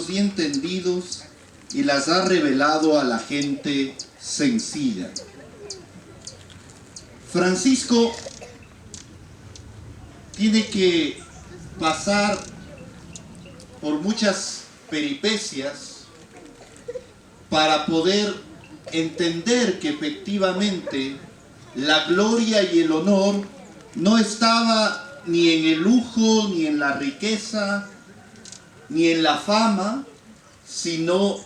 sabios y entendidos y las ha revelado a la gente sencilla. Francisco tiene que pasar por muchas peripecias para poder entender que efectivamente la gloria y el honor no estaba ni en el lujo, ni en la riqueza, ni en la fama, sino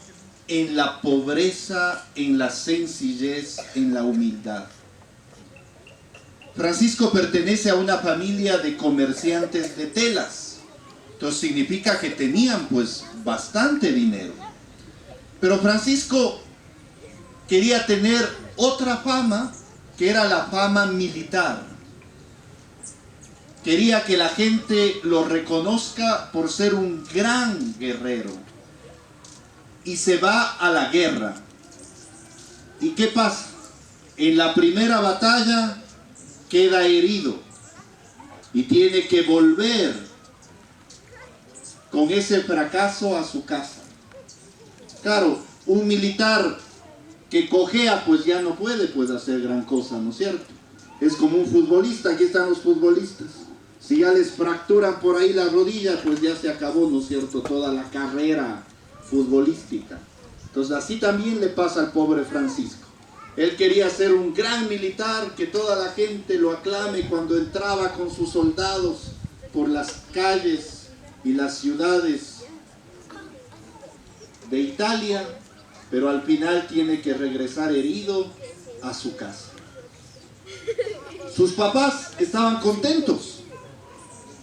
en la pobreza, en la sencillez, en la humildad. Francisco pertenece a una familia de comerciantes de telas. Entonces significa que tenían pues bastante dinero. Pero Francisco quería tener otra fama, que era la fama militar. Quería que la gente lo reconozca por ser un gran guerrero. Y se va a la guerra. ¿Y qué pasa? En la primera batalla queda herido y tiene que volver con ese fracaso a su casa. Claro, un militar que cojea pues ya no puede pues hacer gran cosa, ¿no es cierto? Es como un futbolista, aquí están los futbolistas. Si ya les fracturan por ahí la rodilla, pues ya se acabó, ¿no es cierto?, toda la carrera futbolística. Entonces así también le pasa al pobre Francisco. Él quería ser un gran militar, que toda la gente lo aclame cuando entraba con sus soldados por las calles y las ciudades de Italia, pero al final tiene que regresar herido a su casa. Sus papás estaban contentos,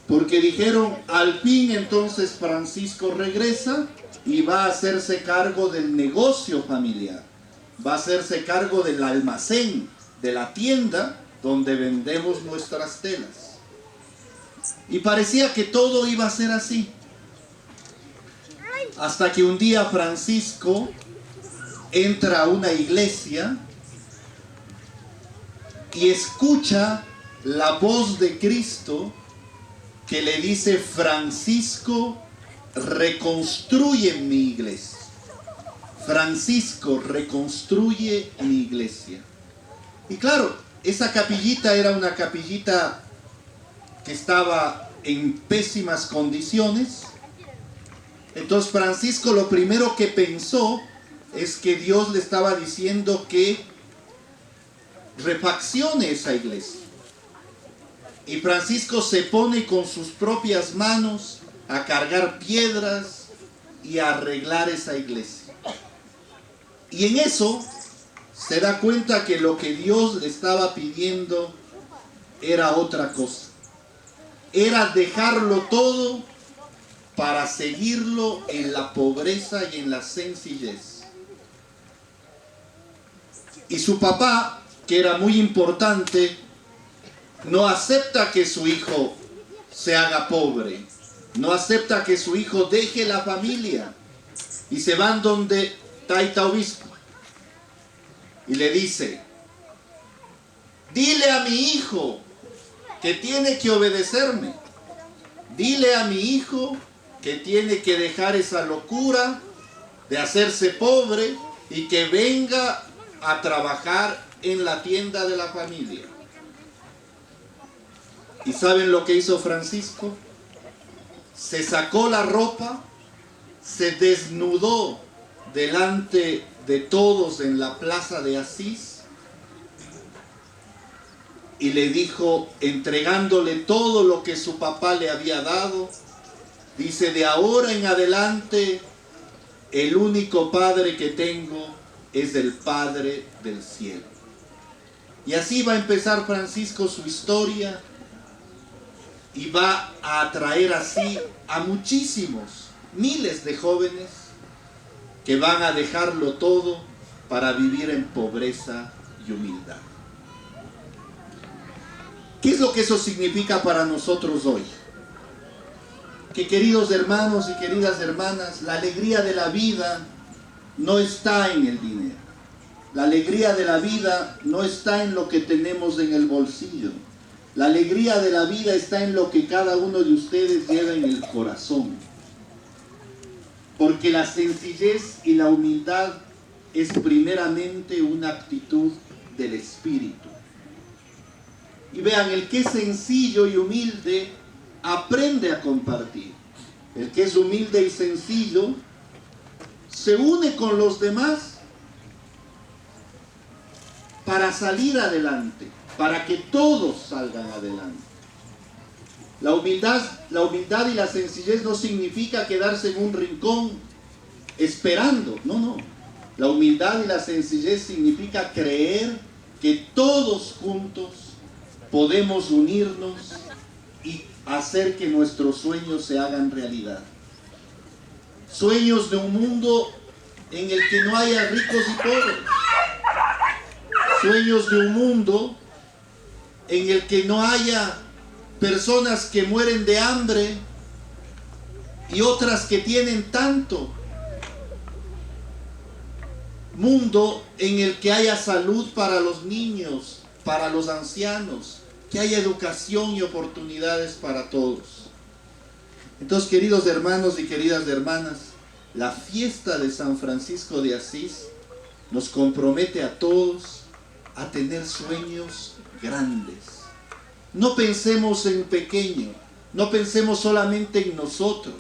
porque dijeron, al fin entonces Francisco regresa y va a hacerse cargo del negocio familiar. Va a hacerse cargo del almacén, de la tienda donde vendemos nuestras telas. Y parecía que todo iba a ser así. Hasta que un día Francisco entra a una iglesia y escucha la voz de Cristo que le dice: Francisco, reconstruye mi iglesia. Francisco, reconstruye mi iglesia. Y claro, esa capillita era una capillita que estaba en pésimas condiciones. Entonces Francisco lo primero que pensó es que Dios le estaba diciendo que refaccione esa iglesia. Y Francisco se pone con sus propias manos a cargar piedras y a arreglar esa iglesia. Y en eso se da cuenta que lo que Dios le estaba pidiendo era otra cosa. Era dejarlo todo para seguirlo en la pobreza y en la sencillez. Y su papá, que era muy importante, no acepta que su hijo se haga pobre. No acepta que su hijo deje la familia. Y se van donde Taita Obispo y le dice: dile a mi hijo que tiene que obedecerme. Dile a mi hijo que tiene que dejar esa locura de hacerse pobre y que venga a trabajar en la tienda de la familia. ¿Y saben lo que hizo Francisco? Se sacó la ropa, se desnudó delante de todos en la plaza de Asís y le dijo, entregándole todo lo que su papá le había dado, dice: de ahora en adelante el único padre que tengo es el Padre del cielo. Y así va a empezar Francisco su historia y va a atraer así a muchísimos, miles de jóvenes que van a dejarlo todo para vivir en pobreza y humildad. ¿Qué es lo que eso significa para nosotros hoy? Que, queridos hermanos y queridas hermanas, la alegría de la vida no está en el dinero. La alegría de la vida no está en lo que tenemos en el bolsillo. La alegría de la vida está en lo que cada uno de ustedes lleva en el corazón. porque la sencillez y la humildad es primeramente una actitud del espíritu. Y vean, el que es sencillo y humilde aprende a compartir. El que es humilde y sencillo se une con los demás para salir adelante, para que todos salgan adelante. La humildad y la sencillez no significa quedarse en un rincón esperando, no. La humildad y la sencillez significa creer que todos juntos podemos unirnos y hacer que nuestros sueños se hagan realidad. Sueños de un mundo en el que no haya ricos y pobres. Sueños de un mundo en el que no haya personas que mueren de hambre y otras que tienen tanto. Mundo en el que haya salud para los niños, para los ancianos, que haya educación y oportunidades para todos. Entonces, queridos hermanos y queridas hermanas, la fiesta de San Francisco de Asís nos compromete a todos a tener sueños grandes. No pensemos en pequeño, no pensemos solamente en nosotros,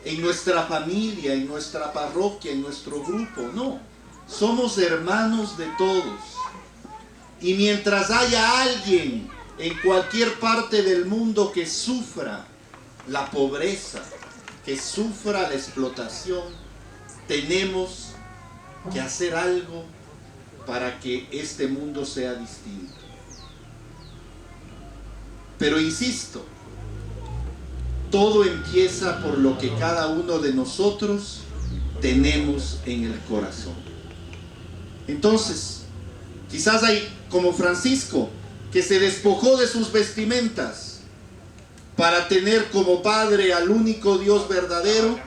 en nuestra familia, en nuestra parroquia, en nuestro grupo, no. Somos hermanos de todos. Y mientras haya alguien en cualquier parte del mundo que sufra la pobreza, que sufra la explotación, tenemos que hacer algo para que este mundo sea distinto. Pero insisto, todo empieza por lo que cada uno de nosotros tenemos en el corazón. Entonces, quizás hay como Francisco, que se despojó de sus vestimentas para tener como Padre al único Dios verdadero.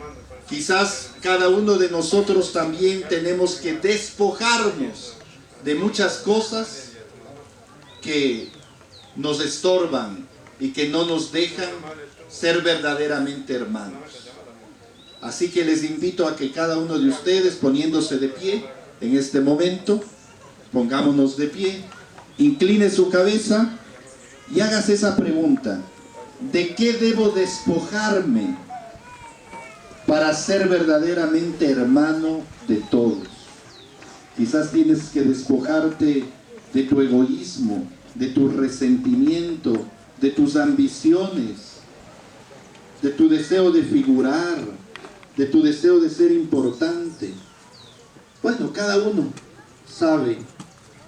Quizás cada uno de nosotros también tenemos que despojarnos de muchas cosas que nos estorban y que no nos dejan ser verdaderamente hermanos. Así que les invito a que cada uno de ustedes, poniéndose de pie en este momento, pongámonos de pie, incline su cabeza y hágase esa pregunta: ¿de qué debo despojarme para ser verdaderamente hermano de todos? Quizás tienes que despojarte de tu egoísmo, de tu resentimiento, de tus ambiciones, de tu deseo de figurar, de tu deseo de ser importante. Bueno, cada uno sabe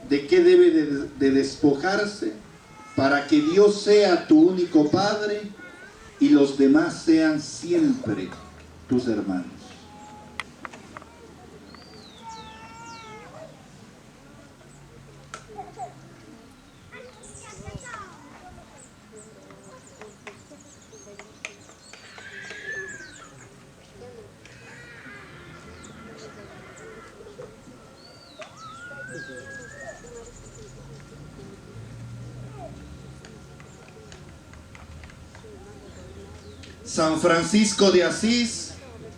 de qué debe de despojarse para que Dios sea tu único Padre y los demás sean siempre tus hermanos. San Francisco de Asís,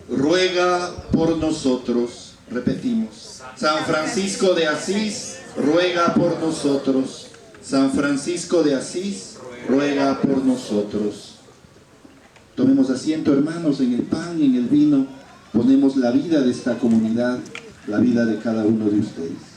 ruega por nosotros. Repetimos. San Francisco de Asís, ruega por nosotros. San Francisco de Asís, ruega por nosotros. Tomemos asiento, hermanos, en el pan y en el vino. Ponemos la vida de esta comunidad, la vida de cada uno de ustedes.